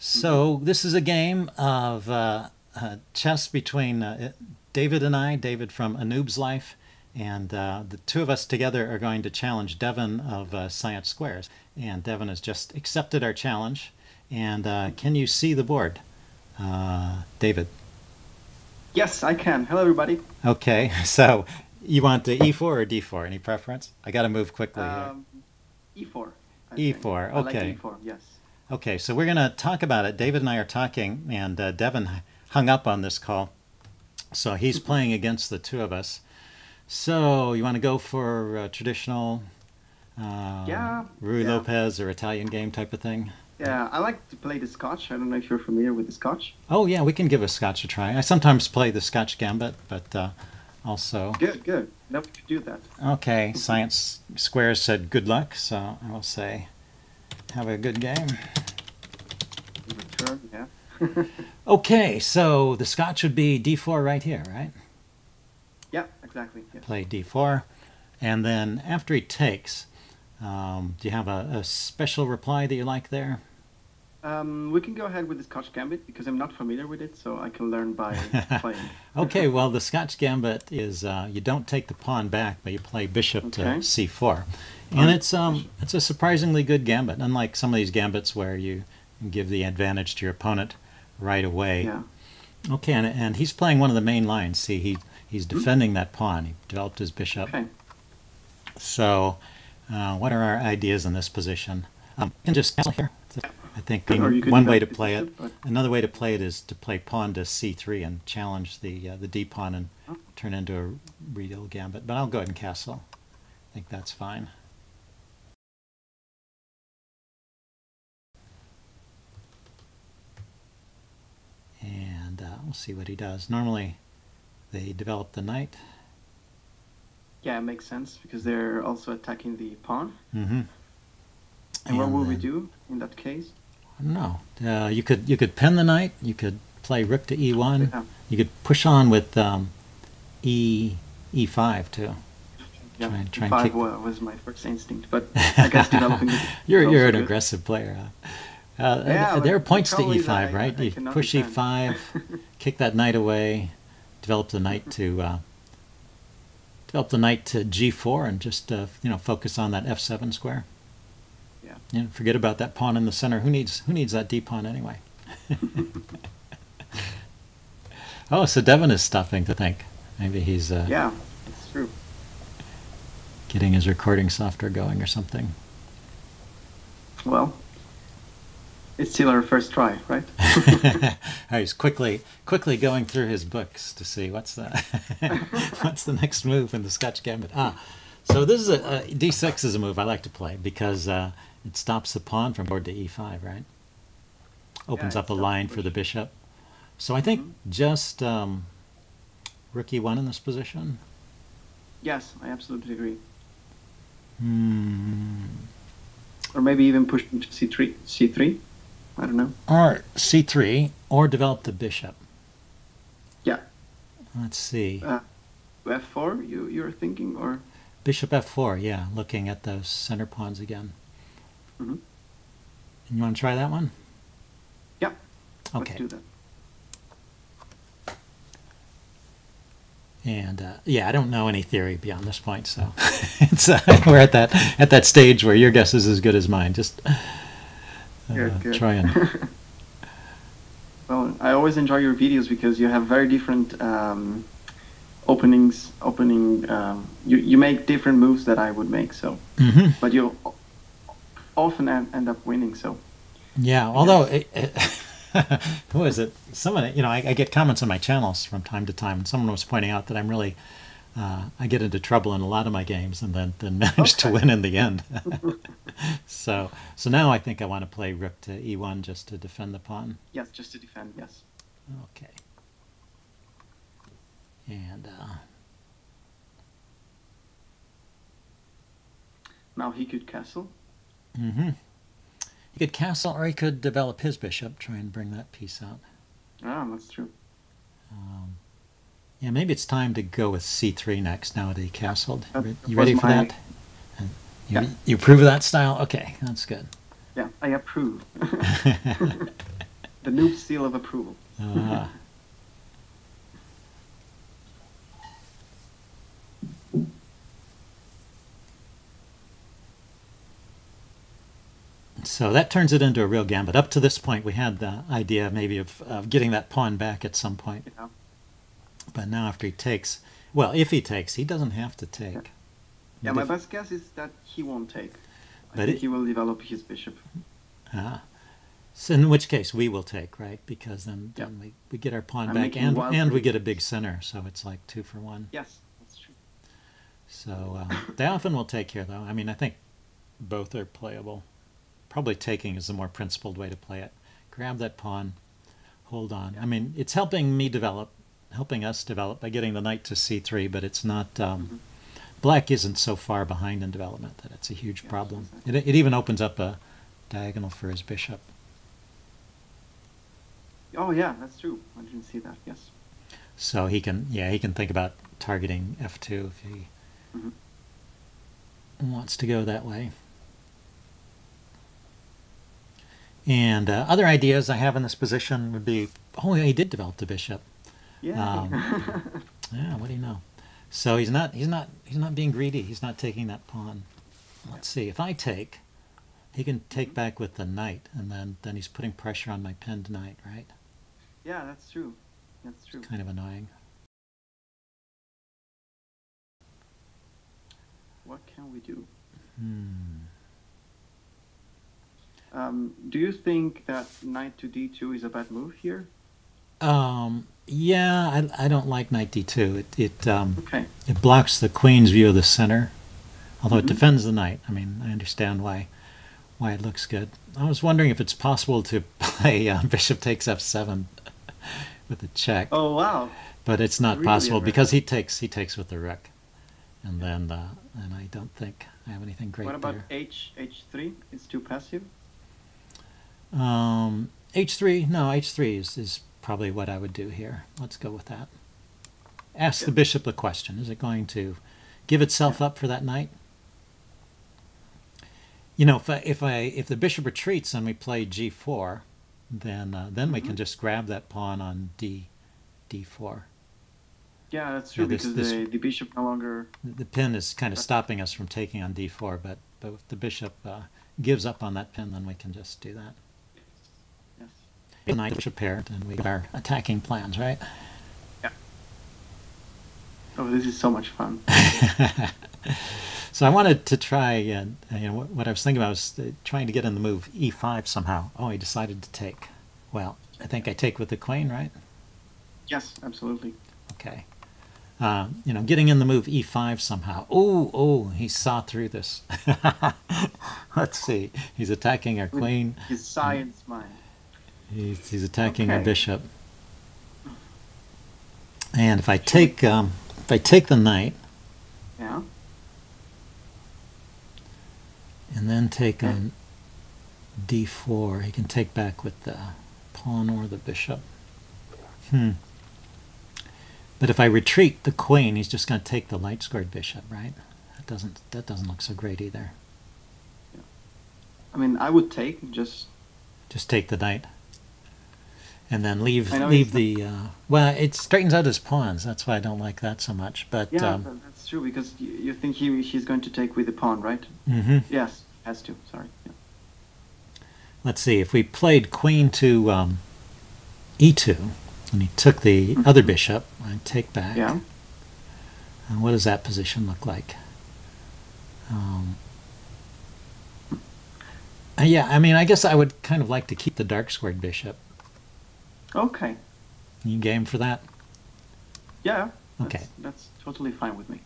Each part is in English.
So this is a game of chess between David and I, David from A Noob's Life, and the two of us together are going to challenge Devin of Science Squares. And Devin has just accepted our challenge. And can you see the board, David? Yes, I can. Hello, everybody. Okay, so you want the E4 or D4? Any preference? I got to move quickly here. E4. E4, okay. I like E4, yes. Okay, so we're going to talk about it. David and I are talking, and Devin hung up on this call. So he's playing against the two of us. So you want to go for a traditional Ruy Lopez or Italian game type of thing? Yeah, I like to play the Scotch. I don't know if you're familiar with the Scotch. Oh, yeah, we can give a Scotch a try. I sometimes play the Scotch gambit, but also... Good. Never could do that. Okay, Science Squares said good luck, so I will say have a good game. In return, yeah. Okay, so the Scotch would be D4 right here, right? Yeah, exactly. Yes. Play D4, and then after he takes, do you have a special reply that you like there? We can go ahead with the Scotch Gambit because I'm not familiar with it, so I can learn by playing. Okay, well, the Scotch Gambit is you don't take the pawn back, but you play bishop to C4. And it's a surprisingly good gambit, unlike some of these gambits where you give the advantage to your opponent right away. Yeah. Okay, and he's playing one of the main lines. See, he's defending that pawn. He developed his bishop. Okay. So what are our ideas in this position? You can just castle here. I think one way to play it. Another way to play it is to play pawn to C3 and challenge the D pawn and turn into a real gambit. But I'll go ahead and castle. I think that's fine. And we'll see what he does. Normally, they develop the knight. Yeah, it makes sense because they're also attacking the pawn. Mm-hmm. And what will we do in that case? I don't know. You could pin the knight. You could play rook to E1. Yeah. You could push on with E5 too. Yeah, try and E5 kick. was my first instinct, but I guess developing it. You're an aggressive player. Yeah, there are points to E5, I right? You cannot push defend. E5, kick that knight away, develop the knight to G4, and just focus on that F7 square. Yeah, forget about that pawn in the center. Who needs that D pawn anyway? Oh, so Devin is stopping to think. Maybe he's yeah, it's true. Getting his recording software going or something. Well, it's still our first try, right? He's quickly going through his books to see what's the next move in the Scotch Gambit. So this is a D6 is a move I like to play because it stops the pawn from board to E5, right? Opens up a line for the bishop. So I think just rook E1 in this position. Yes, I absolutely agree. Or Or maybe even push into C3. C3? I don't know. Or C3, or develop the bishop. Yeah. Let's see. F4, you're thinking, or? Bishop F4, yeah, looking at those center pawns again. Mm-hmm. And you want to try that one? Yeah. Okay. Let's do that. And yeah, I don't know any theory beyond this point, so it's we're at that stage where your guess is as good as mine. Just Good. try and. Well, I always enjoy your videos because you have very different you make different moves that I would make, so but you often end up winning, so yeah, although who is it, someone, I get comments on my channels from time to time, and someone was pointing out that I'm really I get into trouble in a lot of my games and then manage to win in the end. so now I think I want to play rook to E1 just to defend the pawn. Yes, just to defend, yes. Okay. And now he could castle. He could castle, or he could develop his bishop, try and bring that piece out. Ah, that's true. Yeah, maybe it's time to go with C3 next, now that he castled. You ready for that? You approve of that style? Okay, that's good. Yeah, I approve. The noob seal of approval. So that turns it into a real gambit. Up to this point, we had the idea maybe of getting that pawn back at some point. Yeah. But now after he takes, well, if he takes, he doesn't have to take. Yeah, my best guess is that he won't take. I think he will develop his bishop. So in which case we will take, right? Because then we get our pawn back and we get a big center, so it's like 2 for 1. Yes, that's true. So they often will take here, though. I mean, I think both are playable. Probably taking is the more principled way to play it. Grab that pawn, hold on. I mean, it's helping us develop by getting the knight to c3, but it's not... Black isn't so far behind in development that it's a huge problem. It even opens up a diagonal for his bishop. Oh yeah, that's true. I didn't see that. Yes. So he can think about targeting f2 if he wants to go that way. And other ideas I have in this position would be, oh, he did develop the bishop. Yeah. Yeah. What do you know? So he's not being greedy. He's not taking that pawn. Let's see. If I take, he can take back with the knight, and then he's putting pressure on my pinned knight, right? Yeah, that's true. That's true. It's kind of annoying. What can we do? Do you think that knight to d2 is a bad move here? Yeah, I don't like knight d2. It blocks the queen's view of the center, although it defends the knight. I mean, I understand why it looks good. I was wondering if it's possible to play bishop takes f7 with a check. Oh wow! But it's not possible because he takes with the rook, and then and I don't think I have anything great there. What about h3? It's too passive. h3, no, h3 is probably what I would do here. Let's go with that. Ask the bishop a question. Is it going to give itself up for that knight? You know, if the bishop retreats and we play g4, then we can just grab that pawn on d4. Yeah, that's true, because the bishop no longer... The pin is kind of stopping us from taking on d4, but if the bishop gives up on that pin, then we can just do that. Yes. The knight bishop pair, and we got our attacking plans, right? Yeah. Oh, this is so much fun. So I wanted to try, what I was thinking about was trying to get in the move e5 somehow. Oh, he decided to take. Well, I think I take with the queen, right? Yes, absolutely. Okay. Getting in the move e5 somehow. Oh, he saw through this. Let's see. He's attacking our queen. His science mind. He's attacking our bishop. And if I take the knight, yeah, and then take on d4, he can take back with the pawn or the bishop. But if I retreat the queen, he's just going to take the light squared bishop, right? That doesn't look so great either. Yeah. I mean, I would take just take the knight, and then leave the. Well, it straightens out his pawns. That's why I don't like that so much. But yeah, that's true, because you think he's going to take with the pawn, right? Yes, has to. Sorry. Yeah. Let's see. If we played queen to e2. And he took the other bishop. I take back. Yeah. And what does that position look like? Yeah, I mean, I guess I would kind of like to keep the dark squared bishop. Okay. You game for that? Yeah. Okay. That's totally fine with me.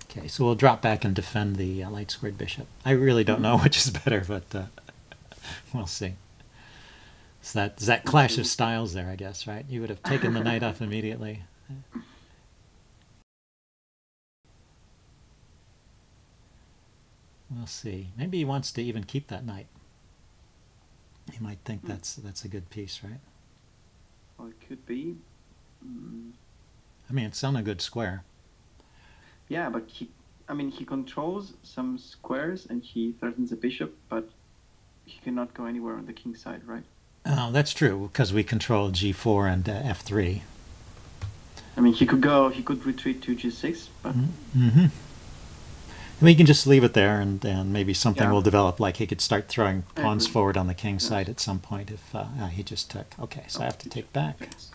Okay, so we'll drop back and defend the light squared bishop. I really don't know which is better, but we'll see. So there's that clash of styles there, I guess, right? You would have taken the knight off immediately. We'll see. Maybe he wants to even keep that knight. He might think that's a good piece, right? Well, it could be. I mean, it's on a good square. Yeah, but he controls some squares and he threatens a bishop, but he cannot go anywhere on the king side, right? Oh, that's true, because we control g4 and f3. I mean, he could retreat to g6, but... Mm-hmm. I mean, you can just leave it there, and maybe something Yeah. will develop. Like he could start throwing I pawns agree. forward on the king Yes. side at some point if he just took. Okay, so I have to take back. Yes.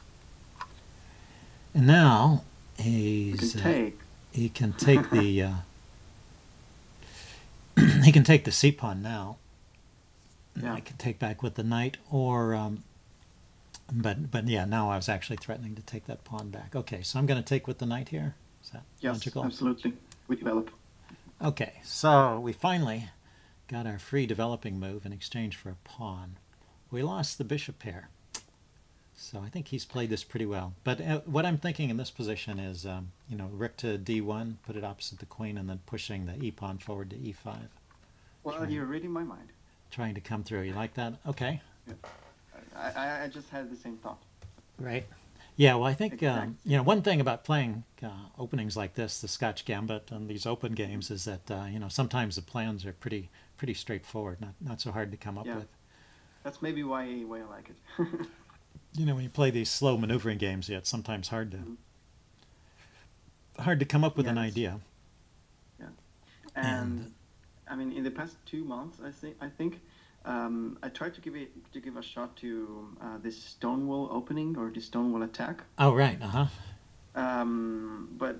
And now You he's can take. he can take the he can take the c pawn now. Yeah. I can take back with the knight, or but yeah, now I was actually threatening to take that pawn back. Okay, so I'm going to take with the knight here. Is that Yes, logical? absolutely. We develop. Okay, so we finally got our free developing move in exchange for a pawn. We lost the bishop pair. So I think he's played this pretty well. But what I'm thinking in this position is, you know, rook to d1, put it opposite the queen, and then pushing the e-pawn forward to e5. Well, you're reading my mind. Trying to come through. You like that? Okay. I just had the same thought. Right. Yeah, well, I think, Exactly. you know, one thing about playing openings like this, the Scotch Gambit and these open games, is that, you know, sometimes the plans are pretty straightforward, not so hard to come up Yeah. with. That's maybe why I like it. You know, when you play these slow maneuvering games, yeah, it's sometimes hard to come up with an Yes. idea. Yeah. And I mean, in the past 2 months, I think I tried to give a shot to this Stonewall opening or the Stonewall attack. Oh, right. But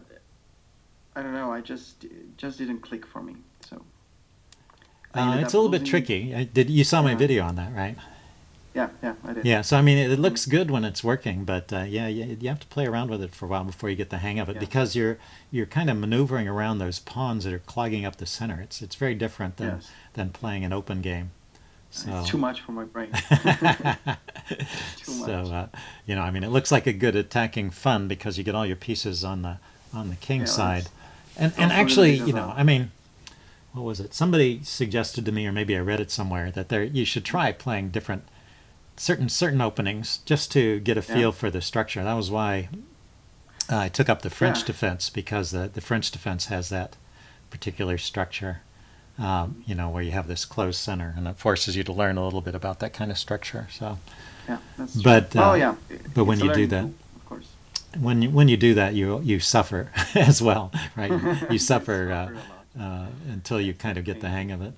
I don't know. It just didn't click for me. So I ended It's up a little bit losing- tricky. You saw my Yeah. video on that, right? Yeah, I did. Yeah, so I mean, it looks good when it's working, but yeah, you have to play around with it for a while before you get the hang of it, Yes. because you're kind of maneuvering around those pawns that are clogging up the center. It's very different Yes. than playing an open game. So, It's too much for my brain. Too much. so you know, I mean, it looks like a good attacking fun because you get all your pieces on the king Yeah, side, that's and also a actually, little bit you of know, a- I mean, what was it? Somebody suggested to me, or maybe I read it somewhere, that you should try playing different certain openings just to get a feel for the structure. That was why I took up the French Yeah. defense, because the French defense has that particular structure, you know, where you have this closed center, and it forces you to learn a little bit about that kind of structure. So, Yeah, that's true. but Oh yeah. but when It's a you do learning that, tool, of course. when you do that, you suffer as well, right? You suffer a lot. until you kind of get the hang of it.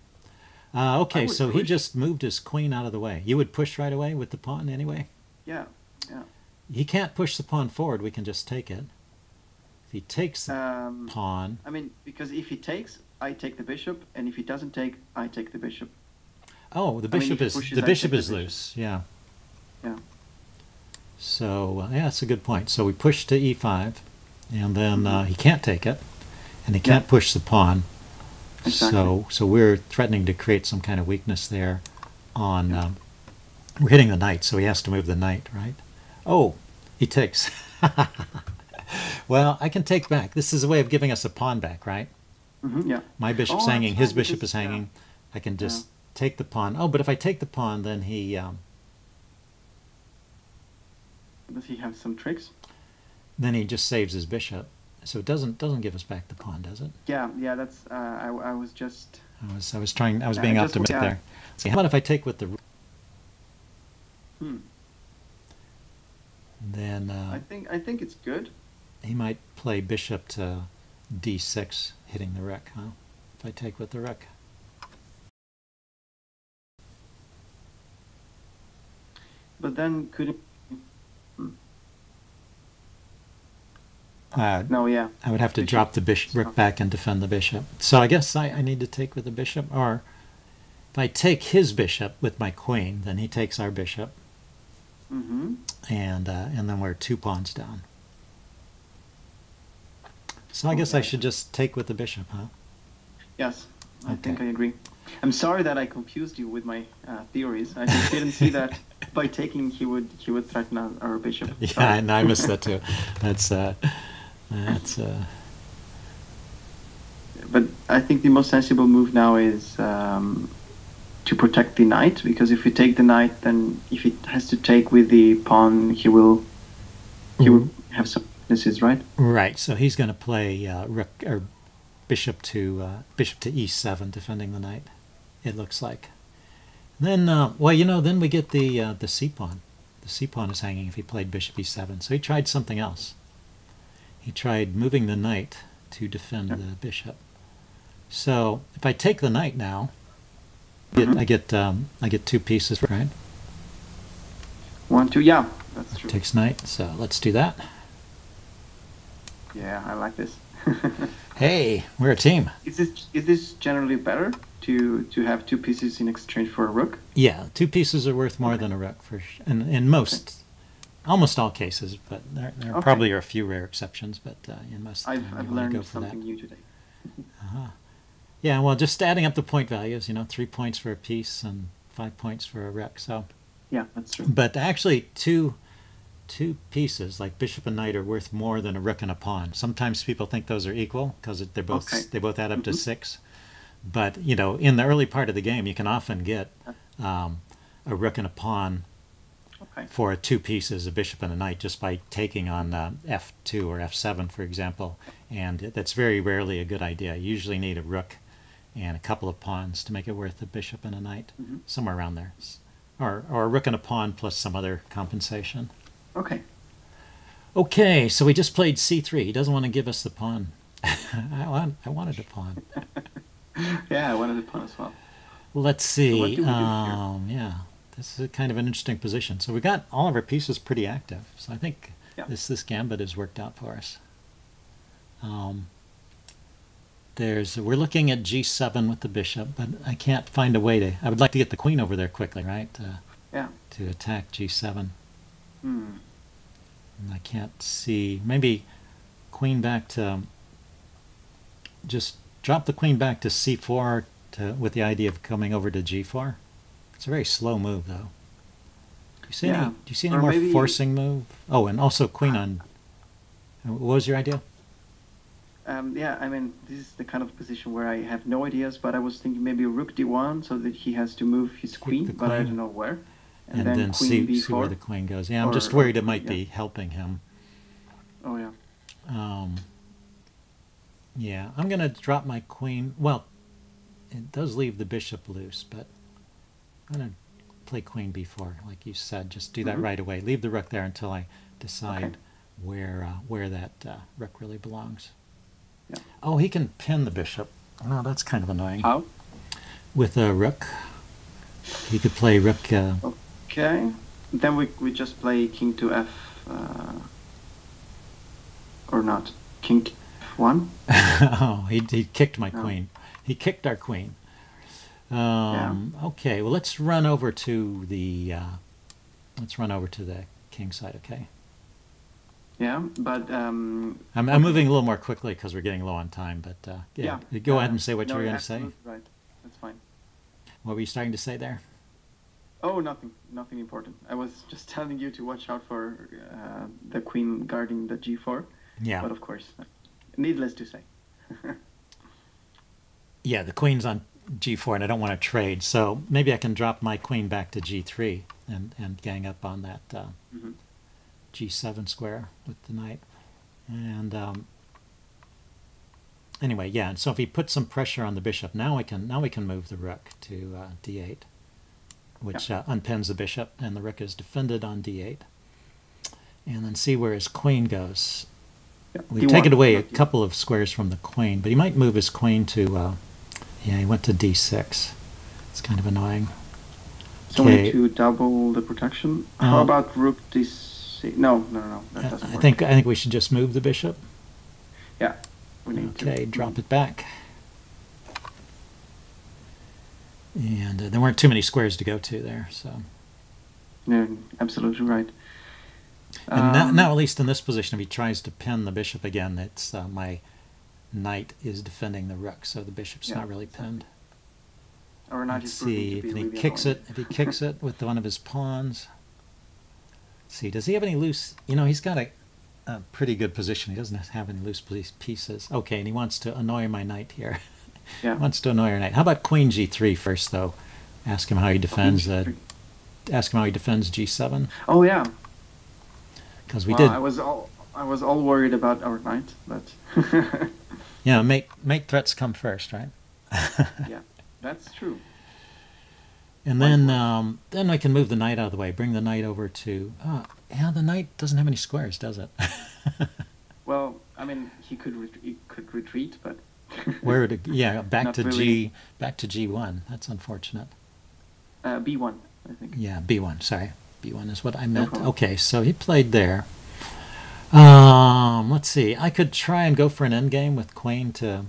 Okay, I would so he push. just moved his queen out of the way. You would push right away with the pawn anyway? Yeah. He can't push the pawn forward. We can just take it. If he takes the pawn... I mean, because if he takes, I take the bishop, and if he doesn't take, I take the bishop. Oh, the I mean, bishop if he is pushes, the I bishop take the is bishop. loose. Yeah. Yeah. So yeah, that's a good point. So we push to e5, and then he can't take it, and he can't push the pawn. Exactly. So we're threatening to create some kind of weakness there. On we're hitting the knight, so he has to move the knight, right? Oh, he takes. Well, I can take back. This is a way of giving us a pawn back, right? Yeah. My bishop's Oh, hanging, that's his right, bishop because- is hanging. I can just Yeah. take the pawn. Oh, but if I take the pawn, then he Does he have some tricks? just saves his bishop. So it doesn't give us back the pawn, does it? Yeah. That's. I was just. I was being just- optimistic yeah. there. See, how about if I take with the Hmm. then I think it's good. he might play bishop to d6, hitting the rook, huh? If I take with the rook. But then could it? Uh, No. Yeah. I would have to Bishop. drop the rook back and defend the bishop. So I guess I need to take with the bishop, or if I take his bishop with my queen, then he takes our bishop, Mm-hmm. and then we're 2 pawns down. So I guess I Okay. should just take with the bishop, huh? Yes. I think Okay. I agree. I'm sorry that I confused you with my theories. I just didn't see that by taking he would threaten our bishop. Yeah, Sorry. and I missed that too. That's But I think the most sensible move now is to protect the knight, because if you take the knight, then if he has to take with the pawn, he will have some weaknesses, right? right. So he's going to play rook or bishop to e7, defending the knight. It looks like, Then, well, you know, then we get the c pawn. The c pawn is hanging if he played bishop e7. So he tried something else. He tried moving the knight to defend the bishop. So if I take the knight now, I get 2 pieces, right? 1, 2, yeah, that's true. Takes knight, so let's do that. Yeah, I like this. Hey, we're a team. Is this generally better to have 2 pieces in exchange for a rook? Yeah, 2 pieces are worth more than a rook in most, almost all cases, but there probably are a few rare exceptions. But in most, I've learned something new today. Yeah, well, just adding up the point values, you know, 3 points for a piece and 5 points for a rook. So yeah, that's true. But actually, two pieces like bishop and knight are worth more than a rook and a pawn. Sometimes people think those are equal because they both add up to 6. But you know, in the early part of the game, you can often get a rook and a pawn for 2 pieces, a bishop and a knight, just by taking on f2 or f7, for example. And that's very rarely a good idea. You usually need a rook and a couple of pawns to make it worth a bishop and a knight, somewhere around there, or a rook and a pawn plus some other compensation. Okay, so we just played c3. He doesn't want to give us the pawn. I wanted a pawn. Yeah, I wanted a pawn as well. Let's see. So what do we do here? Yeah, this is kind of an interesting position. So we got all of our pieces pretty active. So I think this gambit has worked out for us. We're looking at g7 with the bishop, but I can't find a way to. I would like to get the queen over there quickly, right? To attack g7. And I can't see. Maybe queen back to. Just drop the queen back to c4 with the idea of coming over to g4. It's a very slow move, though. Do you see any more forcing move? Oh, and also queen on. What was your idea? Yeah, I mean, this is the kind of position where I have no ideas, but I was thinking maybe rook d1 so that he has to move his queen, but I don't know where. And then queen see b4. where the queen goes. Yeah, I'm just worried it might be helping him. Oh, yeah. Yeah, I'm going to drop my queen. Well, it does leave the bishop loose, but I'm going to play queen b4, like you said. Just do that right away. Leave the rook there until I decide where that rook really belongs. Yeah. Oh, he can pin the bishop. Oh, that's kind of annoying. How? With a rook. He could play rook... Okay. Then we just play king to f... or not. King to f1. Oh, he kicked my queen. He kicked our queen. Okay, well, let's run over to the king side, okay? Yeah, but I'm moving a little more quickly because we're getting low on time. But go ahead and say what you were going to say. Right, that's fine. What were you starting to say there? Oh, nothing important. I was just telling you to watch out for the queen guarding the g4. Yeah. But of course, needless to say. Yeah, the queen's on g4, and I don't want to trade. So maybe I can drop my queen back to g3 and gang up on that g7 square with the knight. And anyway, yeah. And so if he puts some pressure on the bishop, now we can move the rook to d8, which unpins the bishop, and the rook is defended on d8. And then see where his queen goes. Yeah, We've taken away a couple of squares from the queen, but he might move his queen to. Yeah, he went to d6. It's kind of annoying. So we need to double the protection. How about rook d6? No, that doesn't work. I think we should just move the bishop. Yeah, we need to. Okay, drop it back. And there weren't too many squares to go to there, so. Yeah, absolutely right. And now, at least in this position, if he tries to pin the bishop again, it's my knight is defending the rook, so the bishop's not really pinned. Or not. Let's see if he kicks it. If he kicks it with one of his pawns. Let's see, does he have any loose? You know, he's got a pretty good position. He doesn't have any loose pieces. Okay, and he wants to annoy my knight here. Yeah. Wants to annoy your knight. How about queen g3 first, though? Ask him how he defends. Ask him how he defends g7. Oh yeah. Because we did. I was all worried about our knight, but. Yeah, mate threats come first, right? Yeah, that's true. And then I can move the knight out of the way, bring the knight over to... yeah, the knight doesn't have any squares, does it? Well, I mean, he could retreat, but Where to? Yeah, back to really. back to G1. That's unfortunate. B1, I think. Yeah, B1. Sorry, B1 is what I No meant. problem. Okay, so he played there. Let's see. I could try and go for an endgame with queen to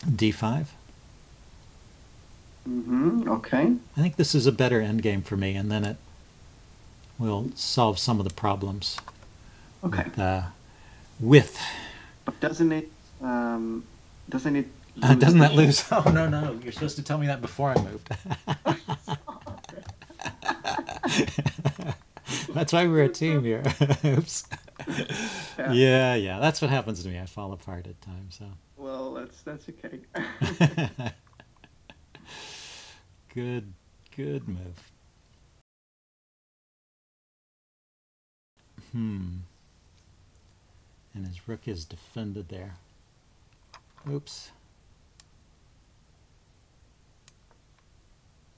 D5. Okay. I think this is a better endgame for me, and then it will solve some of the problems. Okay. With But doesn't it? Doesn't it? doesn't that lose? Oh no! You're supposed to tell me that before I moved. That's why we're a team here. Oops. Yeah. That's what happens to me. I fall apart at times. So. Well, that's okay. Good move. And his rook is defended there. Oops.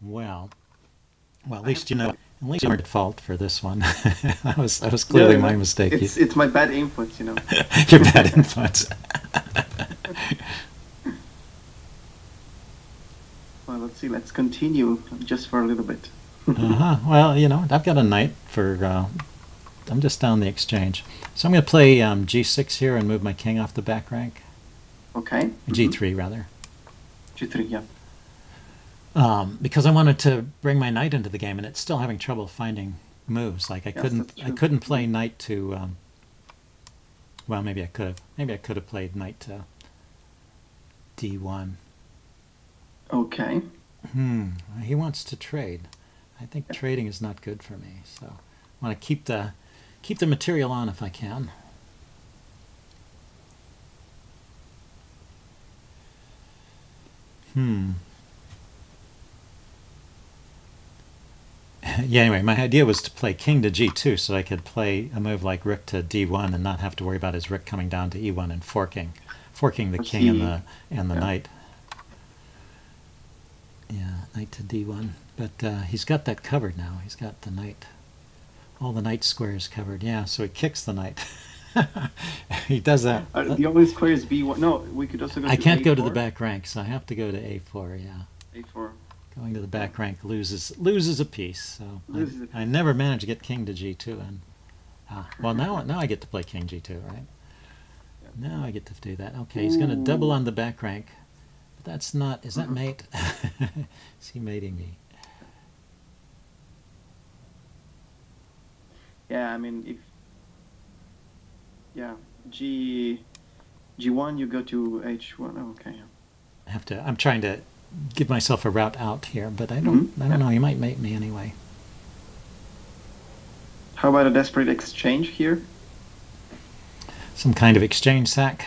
Well, at least you know. At least you weren't at fault for this one. that was clearly my mistake. It's my bad inputs, you know. Your bad inputs. Well, let's see. Let's continue just for a little bit. Well, you know, I've got a knight for. I'm just down the exchange, so I'm going to play G6 here and move my king off the back rank. Okay. G3 rather. G3, yeah. Because I wanted to bring my knight into the game, and it's still having trouble finding moves. Like I couldn't play knight to. Well, maybe I could have. Maybe I could have played knight to D1. Okay. He wants to trade. I think trading is not good for me, so I want to keep the material on if I can. Yeah, anyway, my idea was to play king to G2 so I could play a move like rook to D1 and not have to worry about his rook coming down to E1 and forking the king and the knight. Yeah, knight to D1. But he's got that covered now. He's got the knight. All the knight squares covered. Yeah, so he kicks the knight. He does that. The only square is B1. No, we could also go to I can't A4. go to the back rank, so I have to go to A4, yeah. A4. Going to the back rank loses a piece. So I never managed to get king to G2. And well, now I get to play king G2, right? Yeah. Now I get to do that. Okay, he's going to double on the back rank. But that's not... Is that mate? Is he mating me? Yeah, I mean, if... Yeah, G1, you go to H1. Oh, okay. I'm trying to give myself a route out here, but I don't know. He might mate me anyway. How about a desperate exchange here? Some kind of exchange sack.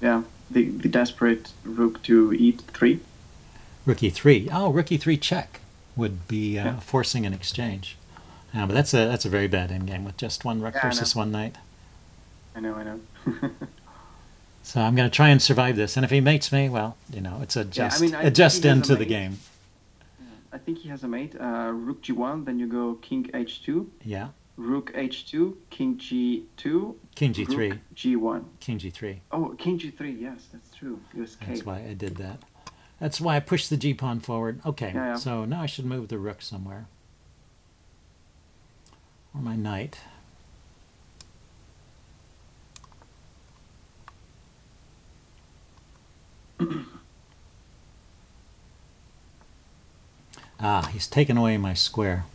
Yeah, the desperate rook to E3. Rook E3. Oh, rook E3 check would be forcing an exchange. But that's a very bad endgame with just one rook versus one knight. I know. So I'm going to try and survive this, and if he mates me, well, you know, it's a just into the game. Yeah, I think he has a mate. Rook G1, then you go King H2. Yeah. Rook H2, King G2. King G3. Rook G1. King G3. Oh, King G3. Yes, that's true. You escaped. That's why I did that. That's why I pushed the G pawn forward. Okay, yeah. So now I should move the rook somewhere, or my knight. He's taken away my square.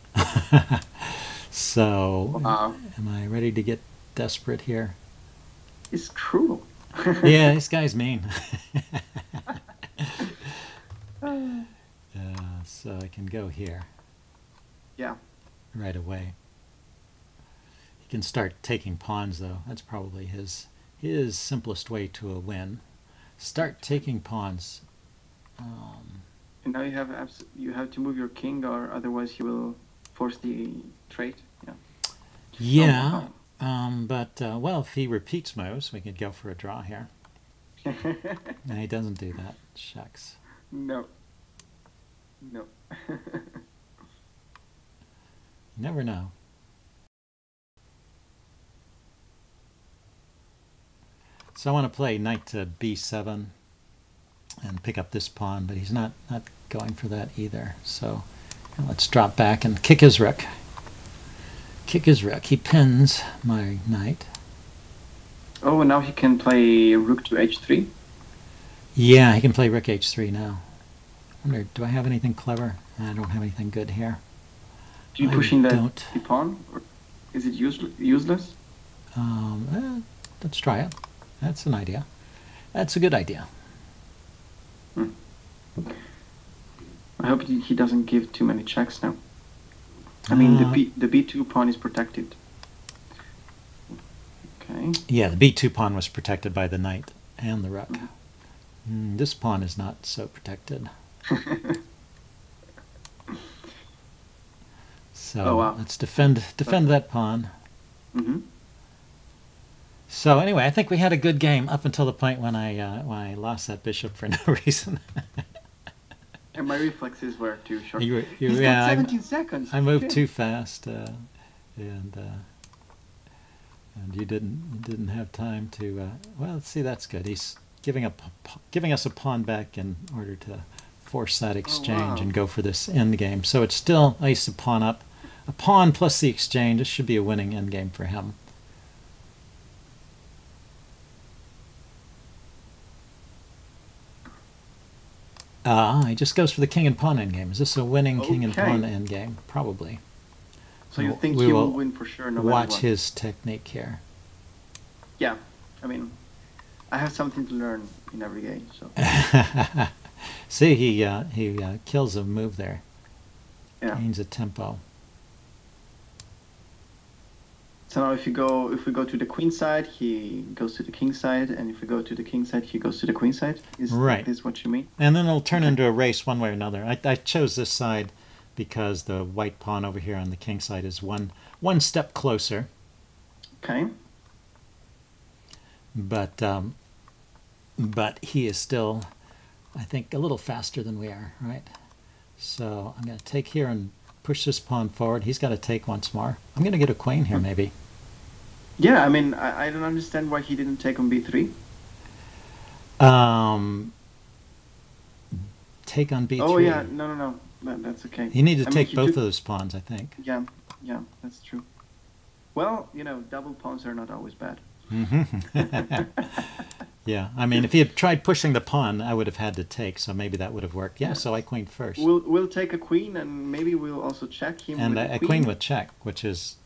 So, am I ready to get desperate here? It's cruel. Yeah, this guy's mean. So I can go here. Yeah. Right away. He can start taking pawns, though. That's probably his simplest way to a win. Start taking pawns. And now you have to move your king, or otherwise he will force the trade. Yeah. Yeah. But well, if he repeats moves, we could go for a draw here. No, he doesn't do that. Shucks. No. No. You never know. So I want to play knight to b7 and pick up this pawn, but he's not going for that either. So let's drop back and kick his rook. Kick his rook. He pins my knight. Oh, and now he can play rook to h3. Yeah, he can play rook h3 now. I wonder, do I have anything clever? I don't have anything good here. Do you pushing the pawn, or is it useless? Let's try it. That's an idea. That's a good idea. I hope he doesn't give too many checks now. I mean, the b2 pawn is protected. Okay. Yeah, the b2 pawn was protected by the knight and the rook. This pawn is not so protected. So let's defend that pawn. So anyway, I think we had a good game up until the point when I lost that bishop for no reason. And my reflexes were too short. He's got 17 seconds. I moved too fast, and you didn't have time to. Well, let's see. That's good. He's giving us a pawn back in order to force that exchange and go for this end game. So it's still ace a pawn up, a pawn plus the exchange. This should be a winning end game for him. He just goes for the king and pawn endgame. Is this a winning king and pawn endgame? Probably. So you think he will win for sure no matter what? Watch his technique here. Yeah, I mean, I have something to learn in every game. So. See, he kills a move there. Yeah. Gains a tempo. So now if we go to the queen side, he goes to the king side, and if we go to the king side, he goes to the queen side. Is this what you mean? And then it'll turn into a race one way or another. I chose this side because the white pawn over here on the king side is one step closer. Okay. But he is still, I think, a little faster than we are, right? So I'm going to take here and push this pawn forward. He's got to take once more. I'm going to get a queen here, maybe. Yeah, I mean, I don't understand why he didn't take on b3. Take on b3. Oh, yeah, no. That's okay. He needed to take both of those pawns, I think. Yeah, that's true. Well, double pawns are not always bad. Yeah, I mean, if he had tried pushing the pawn, I would have had to take, so maybe that would have worked. Yeah, so I queened first. We'll take a queen, and maybe we'll also check him and with a queen with check, which is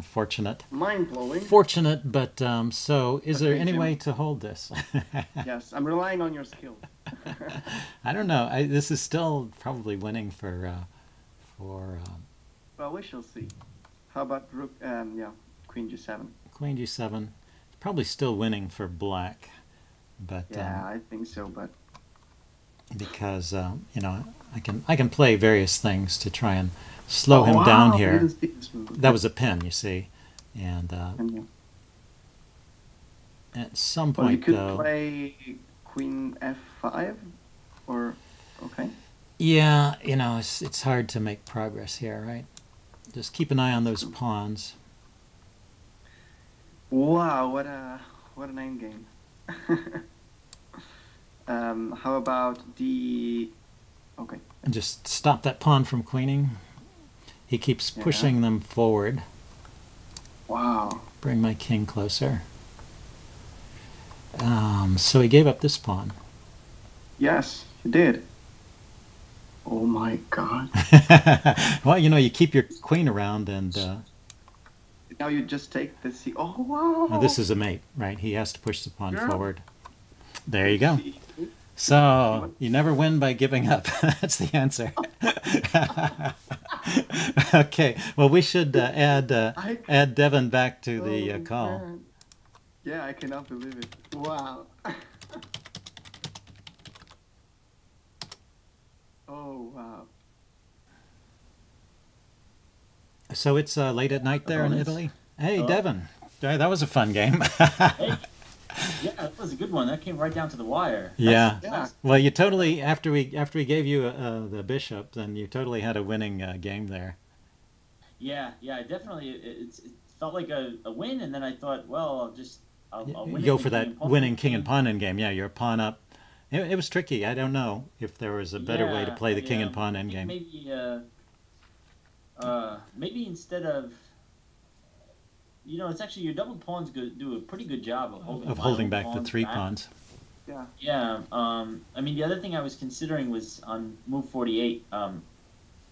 fortunate. Mind-blowing. Fortunate, but so is there any way to hold this? Yes, I'm relying on your skill. I don't know. This is still probably winning for. Well, we shall see. How about rook? Queen g7. Queen g7, probably still winning for black, but yeah, I think so. But because I can play various things to try and slow him down here. That was a pin, you see, and at some point you could play queen f5, or okay. Yeah, it's hard to make progress here, right? Just keep an eye on those pawns. Wow, what an end game. How about okay. And just stop that pawn from queening. He keeps pushing them forward. Wow. Bring my king closer. So he gave up this pawn. Yes, he did. Oh my God. Well, you keep your queen around and... now you just take the c. Oh, wow. Now this is a mate, right? He has to push the pawn forward. There you go. So you never win by giving up. That's the answer. Okay. Well, we should add Devin back to the call. Man. Yeah, I cannot believe it. Wow. Oh, wow. So it's late at night there in Italy? Hey, Devin. That was a fun game. Yeah, that was a good one. That came right down to the wire. Yeah. Yeah. Well, you totally after we gave you the bishop, then you totally had a winning game there. Yeah, I definitely. It felt like a win, and then I thought, well, I'll win You it go in the for king that and pawn winning king and game. pawn end game. Yeah, you're a pawn up. It was tricky. I don't know if there was a better way to Yeah, play the king and pawn I end think game. maybe instead of it's actually your double pawns do a pretty good job of holding Of my holding own back the pawns three back. pawns. Yeah. Yeah. I mean, the other thing I was considering was on move 48,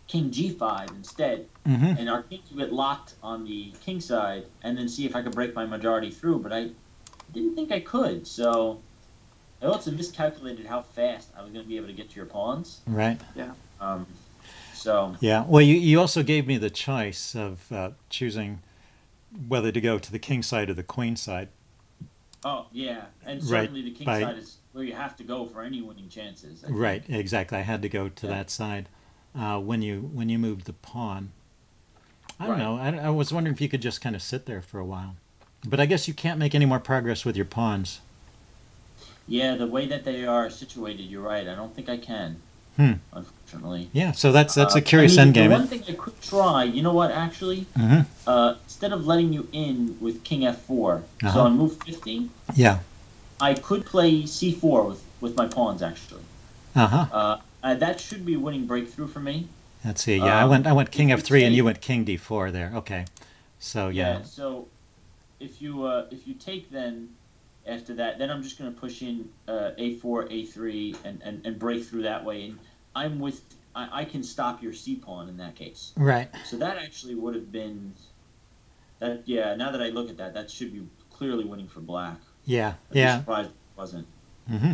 king g5 instead, Hmm. and our kings would get locked on the king side, and then see if I could break my majority through. But I didn't think I could, so I also miscalculated how fast I was going to be able to get to your pawns. Right. Yeah. Um, so Yeah. Well, you also gave me the choice of choosing whether to go to the king side or the queen side. oh yeah, and Right. certainly the king By side is where you have to go for any winning chances. I think. right. Exactly. I had to go to Yeah. that side when you moved the pawn. I don't Right. know. I was wondering if you could just kind of sit there for a while. But I guess you can't make any more progress with your pawns. Yeah, the way that they are situated, you're right. I don't think I can, Hmm. unfortunately. Yeah. So that's a I curious mean, the endgame. one thing I could try, you know what, actually? Hmm. Instead of letting you in with king f4, Uh-huh. so on move 50, Yeah. I could play c4 with my pawns, actually. Uh-huh. That should be a winning breakthrough for me. Let's see. Yeah, I went king If you f3 and you take- went king d4 there. Okay. So yeah. So if you take then after that, then I'm just going to push in a4, a3, and break through that way, and I can stop your c pawn in that case. Right. So that actually would have been that. Yeah, now that I look at that, that should be clearly winning for black. Yeah. I'd be Yeah. surprised if it wasn't. Hmm.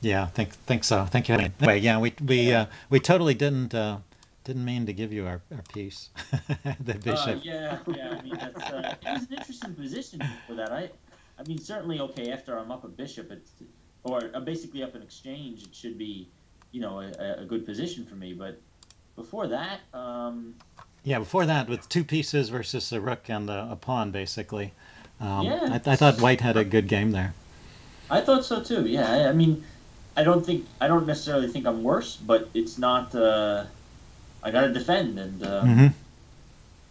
Yeah. Think so. Thank you. Anyway, yeah, we totally didn't mean to give you our piece, the bishop. Yeah. I mean, that's it was an interesting position for that. I mean, certainly okay. After I'm up a bishop, or basically up an exchange, it should be, a good position for me. But before that, Yeah. Before that, with two pieces versus a rook and a pawn, basically. Yeah. I thought White had a good game there. I thought so too. Yeah, I mean, I don't necessarily think I'm worse, but it's not. I got to defend, and Hmm.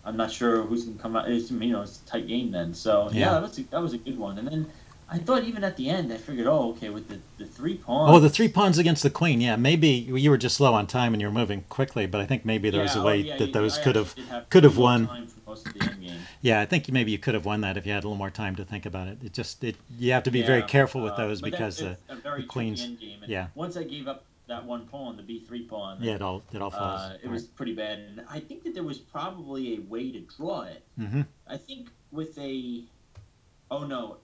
I'm not sure who's gonna come out. It's a tight game then. So Yeah. that was a good one. And then I thought even at the end, I figured, oh, okay, with the three pawns. Oh, the three pawns against the queen. Yeah, maybe you were just slow on time and you were moving quickly, but I think maybe there was a way that those I could actually have did could have pretty won. little time for most of the end game. Yeah, I think maybe you could have won that if you had a little more time to think about it. You have to be very careful with those But because it's a very the queens. tricky end game. And Yeah. once I gave up that one pawn, the b3 pawn, Yeah, it all falls. it was pretty bad. And I think that there was probably a way to draw it. Hmm. I think with a oh no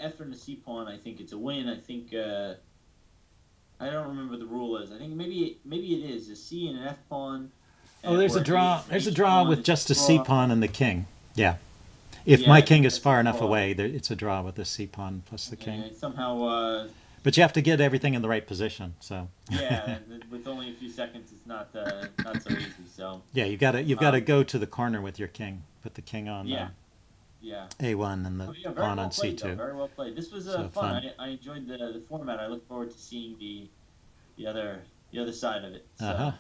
after the c pawn, I think it's a win. I think I don't remember the rule is. I think maybe it is a c and an f pawn. Oh, there's or a draw. h There's a draw pawn, with it's just a draw. c pawn and the king. Yeah. If Yeah, my I king think is that's far a enough draw. away, it's a draw with the c pawn plus the king. And somehow But you have to get everything in the right position. So yeah, with only a few seconds, it's not so easy. So yeah, you've got to go to the corner with your king. Put the king on yeah. a1 and the Oh, yeah, very pawn well on played, c2. though. Very well played. This was So fun. fun. I enjoyed the format. I look forward to seeing the other side of it. So, Uh-huh.